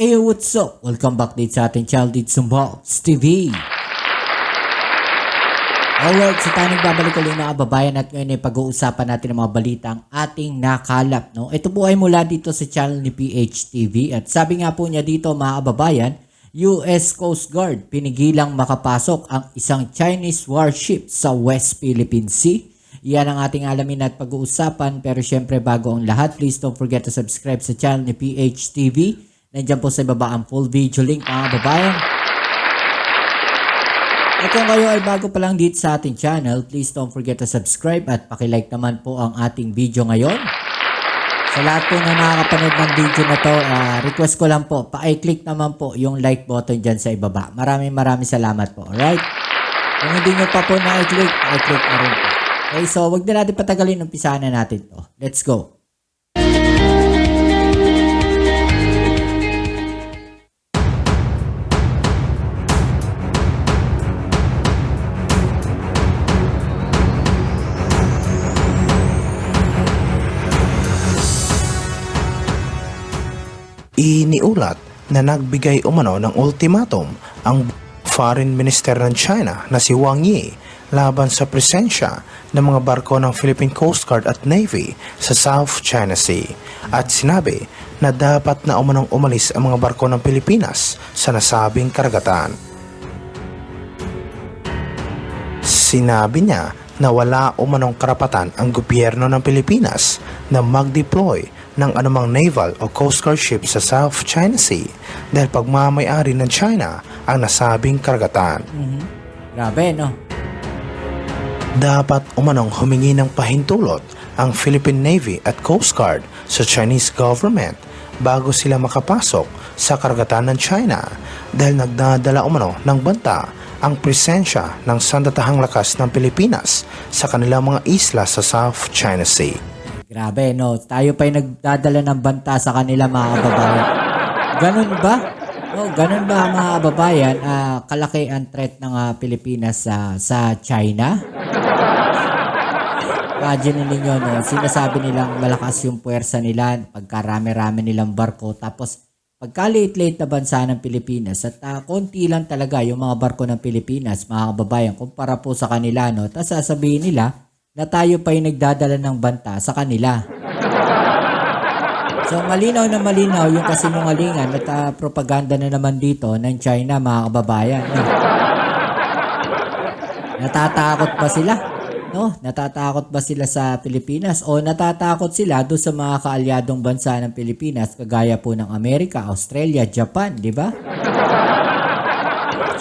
Hey, what's up? Welcome back dito sa ating channel dito sa Box TV. Alright, so tayo nagbabalik ulit mga kababayan at ngayon ay pag-uusapan natin ang mga balitang ating nakalap. No? Ito po ay mula dito sa channel ni PHTV at sabi nga po niya dito mga kababayan, US Coast Guard pinigilang makapasok ang isang Chinese warship sa West Philippine Sea. Yan ang ating alamin at pag-uusapan, pero syempre bago ang lahat, please don't forget to subscribe sa channel ni PHTV. Nandiyan po sa baba ang full video link mga kababayan. At kung kayo ay bago pa lang dito sa ating channel, please don't forget to subscribe at pakilike naman po ang ating video ngayon. Sa lahat po na nakakapanood ng video na to, request ko lang po, pa-click naman po yung like button dyan sa ibaba. Maraming salamat po, alright? Kung hindi nyo pa po na-click, pa-click na rin po. Okay, so wag na natin patagalin, umpisahan na natin to. Let's go! Iniulat na nagbigay umano ng ultimatum ang Foreign Minister ng China na si Wang Yi laban sa presensya ng mga barko ng Philippine Coast Guard at Navy sa South China Sea at sinabi na dapat na umanong umalis ang mga barko ng Pilipinas sa nasabing karagatan. Sinabi niya na wala umanong karapatan ang gobyerno ng Pilipinas na mag-deploy ng anumang naval o coast guard ship sa South China Sea dahil pagmamay-ari ng China ang nasabing karagatan. Grabe, no? Dapat umanong humingi ng pahintulot ang Philippine Navy at Coast Guard sa Chinese government bago sila makapasok sa karagatan ng China dahil nagdadala umano ng banta ang presensya ng sandatahang lakas ng Pilipinas sa kanilang mga isla sa South China Sea. Grabe, no? Tayo pa'y nagdadala ng banta sa kanila mga kababayan. Ganun ba? No, ganun ba mga kababayan? Kalaki ang threat ng Pilipinas sa China? Imagine ninyo, no? Sinasabi nilang malakas yung puwersa nila, pagkarami-rami nilang barko, tapos pagkaliit-liit na bansa ng Pilipinas at konti lang talaga yung mga barko ng Pilipinas, mga kababayan, kumpara po sa kanila, no? Tapos sasabihin nila na tayo pa yung nagdadala ng banta sa kanila. So malinaw na malinaw yung kasinungalingan at propaganda na naman dito ng China mga kababayan. No? Natatakot ba sila? No? Natatakot ba sila sa Pilipinas o natatakot sila doon sa mga kaalyadong bansa ng Pilipinas kagaya po ng Amerika, Australia, Japan, di ba?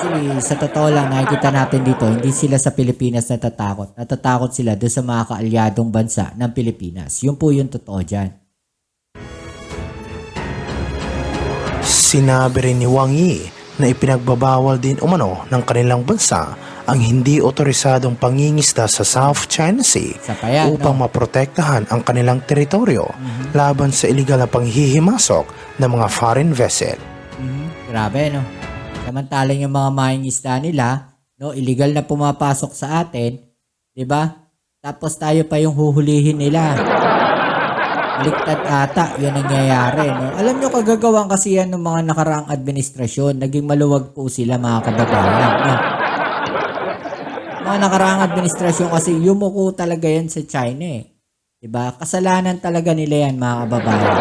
Actually, sa totoo lang, nakikita natin dito, hindi sila sa Pilipinas natatakot. Natatakot sila doon sa mga kaalyadong bansa ng Pilipinas. Yun po yung totoo dyan. Sinabi rin ni Wang Yi na ipinagbabawal din umano ng kanilang bansa ang hindi otorisadong pangingisda sa South China Sea upang maprotektahan ang kanilang teritoryo laban sa iligal na panghihimasok ng mga foreign vessel. Grabe, no? Samantalang yung mga mangingisda nila, no, illegal na pumapasok sa atin, 'di ba? Tapos tayo pa yung huhulihin nila. Baliktad ata, 'yun ang nangyayari, no? Alam niyo kagagawan kasi yan ng mga nakaraang administrasyon, naging maluwag po sila mga kababayan, no? Mga nakaraang administrasyon kasi yumuko talaga yan sa China, eh. 'Di ba? Kasalanan talaga nila yan mga kababayan.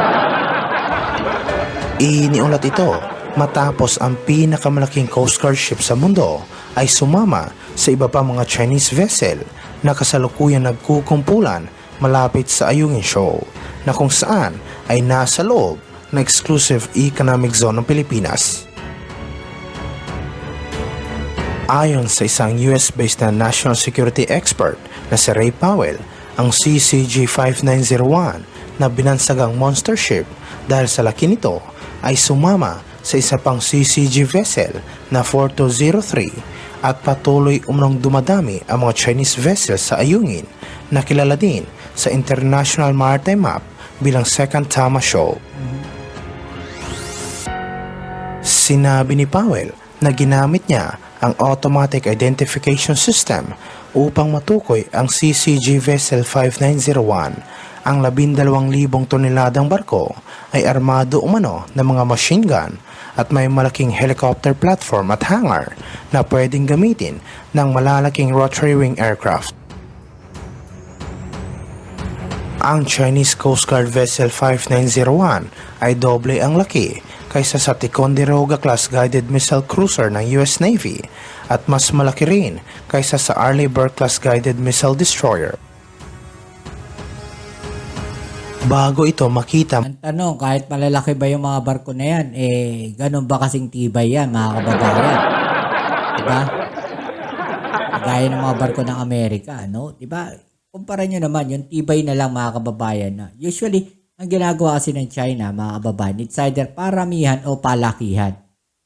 Iniulat ito matapos ang pinakamalaking Coast Guard ship sa mundo ay sumama sa iba pa mga Chinese vessel na kasalukuyan nagkukumpulan malapit sa Ayungin Shoal na kung saan ay nasa loob ng exclusive economic zone ng Pilipinas. Ayon sa isang US-based na national security expert na si Ray Powell, ang CCG-5901 na binansagang monster ship dahil sa laki nito ay sumama sa isa pang CCG vessel na 4203 at patuloy umunong dumadami ang mga Chinese vessels sa Ayungin na kilala din sa International Maritime Map bilang Second Tama Shoal. Sinabi ni Powell na ginamit niya ang Automatic Identification System upang matukoy ang CCG Vessel 5901. Ang 12,000 toneladang barko ay armado umano ng mga machine gun at may malaking helicopter platform at hangar na pwedeng gamitin ng malalaking rotary wing aircraft. Ang Chinese Coast Guard Vessel 5901 ay doble ang laki kaysa sa Ticonderoga-class guided missile cruiser ng US Navy at mas malaki rin kaysa sa Arleigh Burke-class guided missile destroyer. Bago ito makita, Ang tanong, kahit malalaki ba yung mga barko na yan, ganun ba kasing tibay yan, mga kababayan? Diba? Gaya ng mga barko ng Amerika, no? Diba? Kumpara nyo naman, yung tibay na lang, mga kababayan. Na usually, ang ginagawa kasi ng China, mga kababayan, it's either paramihan o palakihan.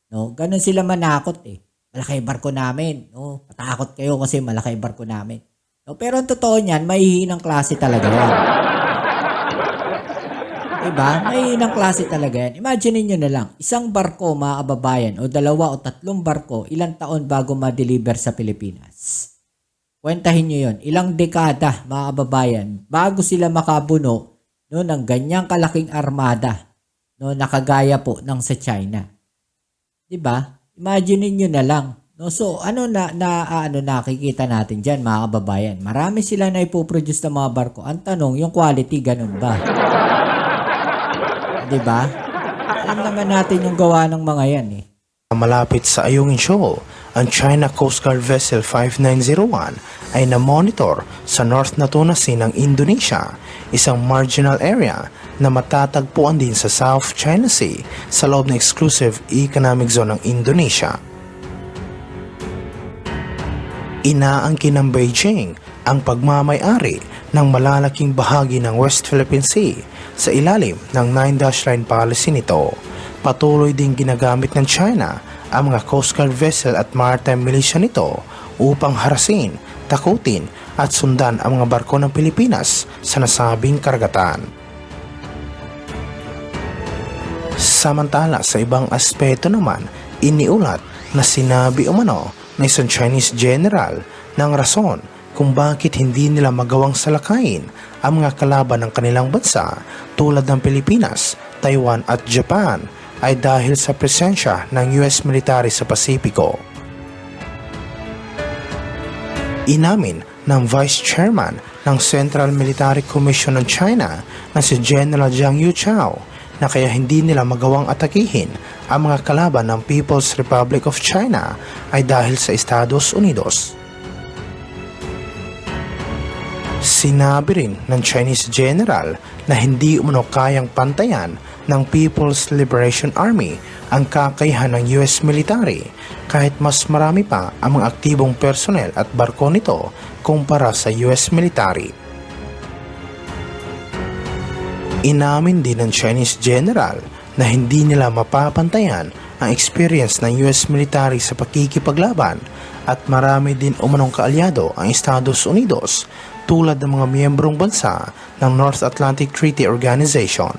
No? Ganun sila manakot eh. Malaki barko namin. No? Patakot kayo kasi malaki barko namin. No? Pero ang totoo niyan, mahihinang klase talaga yan. Diba? Mahihinang klase talaga yan. Imagine niyo na lang, isang barko, mga kababayan, o 2 o 3 barko, ilang taon bago ma-deliver sa Pilipinas. Kwentahin nyo yun. Ilang dekada, mga kababayan, bago sila makabuno no, ng ganyang kalaking armada no, nakagaya po ng sa China. Diba? Imagine nyo na lang. No? So, ano nakikita natin dyan, mga kababayan? Marami sila na ipoproduce ng mga barko. Ang tanong, yung quality, ganun ba? Diba? Alam naman natin yung gawa ng mga yan eh. malapit sa Ayungin Shoal, ang China Coast Guard Vessel 5901 ay na-monitor sa North Natuna Sea ng Indonesia, isang marginal area na matatagpuan din sa South China Sea sa loob ng exclusive economic zone ng Indonesia. Inaangkin ng Beijing ang pagmamay-ari ng malalaking bahagi ng West Philippine Sea sa ilalim ng 9-dash line policy nito. Patuloy din ginagamit ng China ang mga Coast Guard vessel at maritime militia nito upang harasin, takutin at sundan ang mga barko ng Pilipinas sa nasabing karagatan. Samantala sa ibang aspeto naman, iniulat na sinabi umano na isang Chinese general ng rason kung bakit hindi nila magawang salakayin ang mga kalaban ng kanilang bansa tulad ng Pilipinas, Taiwan at Japan ay dahil sa presensya ng US military sa Pasipiko. Inamin ng Vice Chairman ng Central Military Commission ng China na si General Zhang Yuchao na kaya hindi nila magawang atakihin ang mga kalaban ng People's Republic of China ay dahil sa Estados Unidos. Sinabi rin ng Chinese general na hindi umano kayang pantayan ng People's Liberation Army ang kakayahan ng US military kahit mas marami pa ang mga aktibong personnel at barko nito kumpara sa US military. Inamin din ng Chinese general na hindi nila mapapantayan ang experience ng US military sa pakikipaglaban at marami din umanong kaalyado ang Estados Unidos tulad ng mga miyembrong bansa ng North Atlantic Treaty Organization.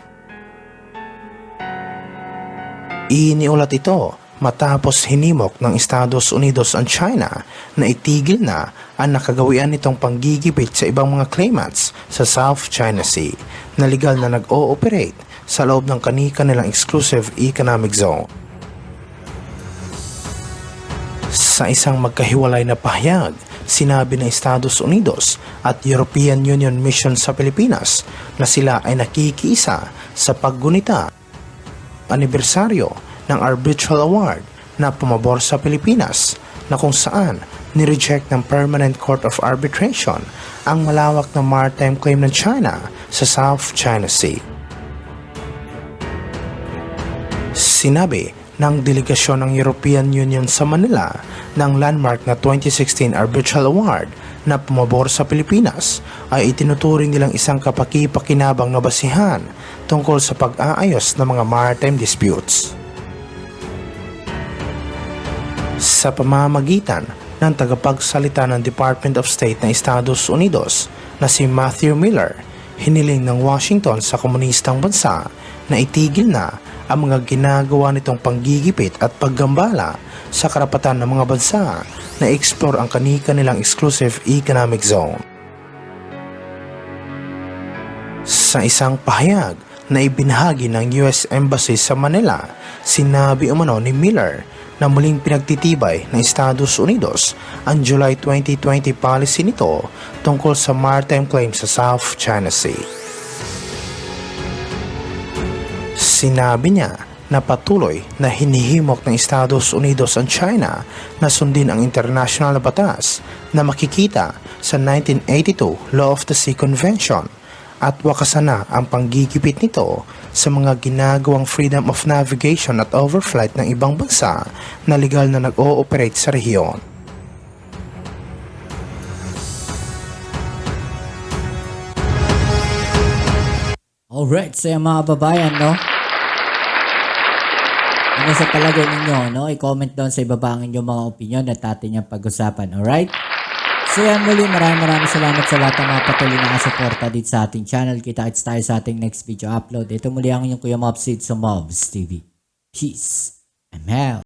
Iniulat ito matapos hinimok ng Estados Unidos ang China na itigil na ang nakagawian nitong panggigipit sa ibang mga claimants sa South China Sea na legal na nag-ooperate sa loob ng kani-kanilang exclusive economic zone. Sa isang magkahiwalay na pahayag, sinabi ng Estados Unidos at European Union Mission sa Pilipinas na sila ay nakikiisa sa paggunita anibersaryo ng Arbitral Award na pumabor sa Pilipinas na kung saan nireject ng Permanent Court of Arbitration ang malawak na maritime claim ng China sa South China Sea. Sinabi ng delegasyon ng European Union sa Manila ng landmark na 2016 Arbitral Award na pumabor sa Pilipinas ay itinuturing nilang isang kapaki-pakinabang na basihan tungkol sa pag-aayos ng mga maritime disputes. Sa pamamagitan ng tagapagsalita ng Department of State ng Estados Unidos na si Matthew Miller, hiniling ng Washington sa komunistang bansa na itigil na ang mga ginagawa nitong panggigipit at paggambala sa karapatan ng mga bansa na explore ang kani-kanilang exclusive economic zone. Sa isang pahayag, na ibinahagi ng US Embassy sa Manila, sinabi umano ni Miller na muling pinagtitibay ng Estados Unidos ang July 2020 policy nito tungkol sa maritime claims sa South China Sea. Sinabi niya na patuloy na hinihimok ng Estados Unidos ang China na sundin ang international na batas na makikita sa 1982 Law of the Sea Convention at wakasan na ang panggigipit nito sa mga ginagawang freedom of navigation at overflight ng ibang bansa na legal na nag-ooperate sa rehiyon. Alright, so yung mga babayan, no? Ano sa palagay ninyo, no? I-comment down sa ibaba ang inyong mga opinion at atin yung pag-usapan, alright? So yan muli, maraming salamat sa lahat ng mga patuloy na kasuporta dito sa ating channel. Kita-kits tayo sa ating next video upload. Ito muli ang inyong Kuya Mobs dito sa Mobs TV. Peace and out.